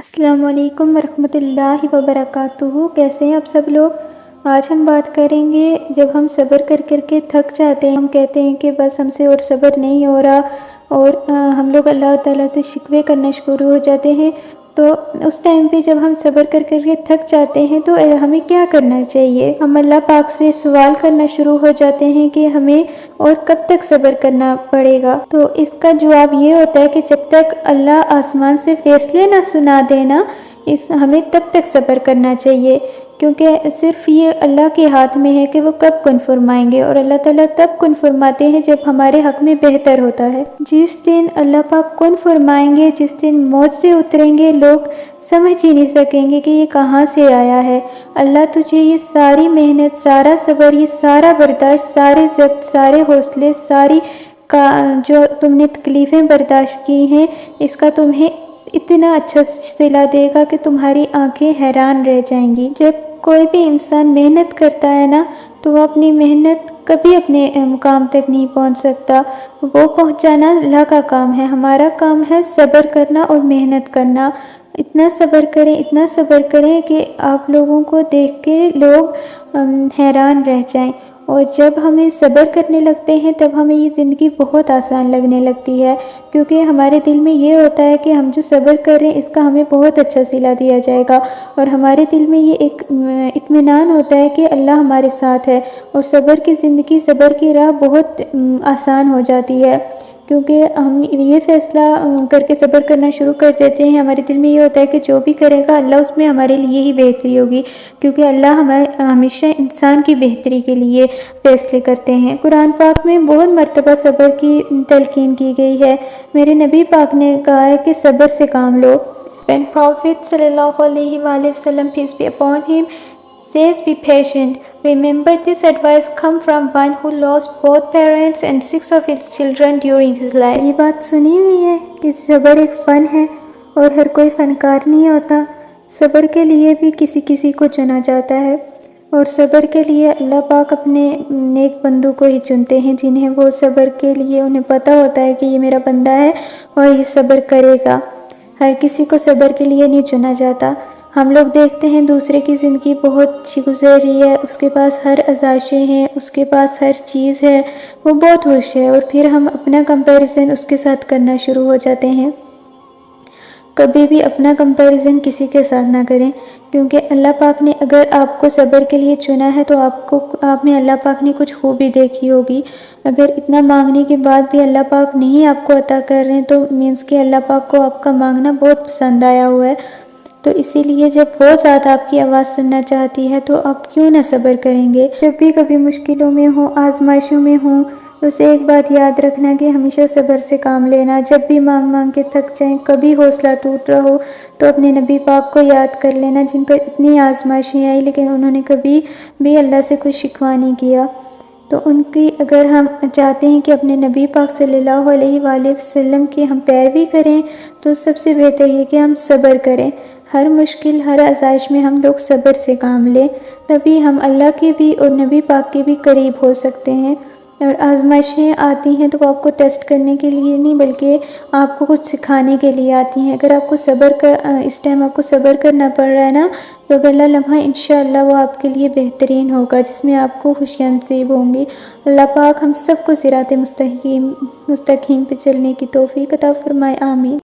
السلام علیکم ورحمۃ اللہ وبرکاتہ۔ کیسے ہیں آپ سب لوگ؟ آج ہم بات کریں گے جب ہم صبر کر کر کے تھک جاتے ہیں، ہم کہتے ہیں کہ بس ہم سے اور صبر نہیں ہو رہا، اور ہم لوگ اللہ تعالیٰ سے شکوے کرنا شروع ہو جاتے ہیں۔ تو اس ٹائم پہ جب ہم صبر کر کر کے تھک جاتے ہیں تو ہمیں کیا کرنا چاہیے؟ ہم اللہ پاک سے سوال کرنا شروع ہو جاتے ہیں کہ ہمیں اور کب تک صبر کرنا پڑے گا؟ تو اس کا جواب یہ ہوتا ہے کہ جب تک اللہ آسمان سے فیصلے نہ سنا دینا، ہمیں تب تک صبر کرنا چاہیے، کیونکہ صرف یہ اللہ کے ہاتھ میں ہے کہ وہ کب کن فرمائیں گے، اور اللہ تعالیٰ تب کن فرماتے ہیں جب ہمارے حق میں بہتر ہوتا ہے۔ جس دن اللہ پاک کن فرمائیں گے، جس دن موج سے اتریں گے، لوگ سمجھ ہی نہیں سکیں گے کہ یہ کہاں سے آیا ہے۔ اللہ تجھے یہ ساری محنت، سارا صبر، یہ سارا برداشت، سارے ضبط، سارے حوصلے، ساری جو تم نے تکلیفیں برداشت کی ہیں، اس کا تمہیں اتنا اچھا صلہ دے گا کہ تمہاری آنکھیں حیران رہ جائیں گی۔ جب کوئی بھی انسان محنت کرتا ہے نا، تو وہ اپنی محنت کبھی اپنے مقام تک نہیں پہنچ سکتا، وہ پہنچانا اللہ کا کام ہے۔ ہمارا کام ہے صبر کرنا اور محنت کرنا۔ اتنا صبر کریں کہ آپ لوگوں کو دیکھ کے لوگ حیران رہ جائیں۔ اور جب ہمیں صبر کرنے لگتے ہیں تب ہمیں یہ زندگی بہت آسان لگنے لگتی ہے، کیونکہ ہمارے دل میں یہ ہوتا ہے کہ ہم جو صبر کر رہے ہیں اس کا ہمیں بہت اچھا صلہ دیا جائے گا، اور ہمارے دل میں یہ ایک اطمینان ہوتا ہے کہ اللہ ہمارے ساتھ ہے، اور صبر کی زندگی، صبر کی راہ بہت آسان ہو جاتی ہے، کیونکہ ہم یہ فیصلہ کر کے صبر کرنا شروع کر دیتے ہیں۔ ہمارے دل میں یہ ہوتا ہے کہ جو بھی کرے گا اللہ اس میں ہمارے لیے ہی بہتری ہوگی، کیونکہ اللہ ہمیشہ انسان کی بہتری کے لیے فیصلے کرتے ہیں۔ قرآن پاک میں بہت مرتبہ صبر کی تلقین کی گئی ہے۔ میرے نبی پاک نے کہا ہے کہ صبر سے کام لو۔ When Prophet صلی اللہ علیہ وآلہ وسلم peace be upon him says be patient, remember this advice come from one who lost both parents and 6 of his children during his life۔ یہ بات سنی ہوئی ہے کہ صبر ایک فن ہے اور ہر کوئی فنکار نہیں ہوتا۔ صبر کے لیے بھی کسی کو چنا جاتا ہے، اور صبر کے لیے اللہ پاک اپنے نیک بندوں کو ہی چنتے ہیں، جنہیں وہ صبر کے لیے انہیں پتہ ہوتا ہے کہ یہ میرا بندہ ہے اور یہ صبر کرے گا۔ ہر کسی کو صبر کے لیے نہیں چنا جاتا۔ ہم لوگ دیکھتے ہیں دوسرے کی زندگی بہت اچھی گزر رہی ہے، اس کے پاس ہر ازائشیں ہیں، اس کے پاس ہر چیز ہے، وہ بہت خوش ہے، اور پھر ہم اپنا کمپیریزن اس کے ساتھ کرنا شروع ہو جاتے ہیں۔ کبھی بھی اپنا کمپیریزن کسی کے ساتھ نہ کریں، کیونکہ اللہ پاک نے اگر آپ کو صبر کے لیے چنا ہے تو آپ میں اللہ پاک نے کچھ خوبی دیکھی ہوگی۔ اگر اتنا مانگنے کے بعد بھی اللہ پاک نہیں آپ کو عطا کر رہے ہیں تو مینس کہ اللہ پاک کو آپ کا مانگنا بہت پسند آیا ہوا ہے۔ تو اسی لیے جب وہ ذات آپ کی آواز سننا چاہتی ہے تو آپ کیوں نہ صبر کریں گے؟ جب بھی کبھی مشکلوں میں ہوں، آزمائشوں میں ہوں، اسے ایک بات یاد رکھنا کہ ہمیشہ صبر سے کام لینا۔ جب بھی مانگ کے تھک جائیں، کبھی حوصلہ ٹوٹ رہا ہو، تو اپنے نبی پاک کو یاد کر لینا، جن پر اتنی آزمائشیں آئی لیکن انہوں نے کبھی بھی اللہ سے کوئی شکوہ نہیں کیا۔ تو ان کی اگر ہم چاہتے ہیں کہ اپنے نبی پاک صلی اللہ علیہ وآلہ وسلم کی ہم پیروی کریں، تو سب سے بہتر یہ کہ ہم صبر کریں۔ ہر مشکل، ہر آزمائش میں ہم لوگ صبر سے کام لیں، تبھی ہم اللہ کے بھی اور نبی پاک کے بھی قریب ہو سکتے ہیں۔ اور آزمائشیں آتی ہیں تو وہ آپ کو ٹیسٹ کرنے کے لیے نہیں بلکہ آپ کو کچھ سکھانے کے لیے آتی ہیں۔ اگر آپ کو اس ٹائم آپ کو صبر کرنا پڑ رہا ہے نا، تو اگلا لمحہ انشاءاللہ وہ آپ کے لیے بہترین ہوگا، جس میں آپ کو خوشیاں نصیب ہوں گی۔ اللہ پاک ہم سب کو صراط مستقیم پہ چلنے کی توفیق عطا فرمائے، آمین۔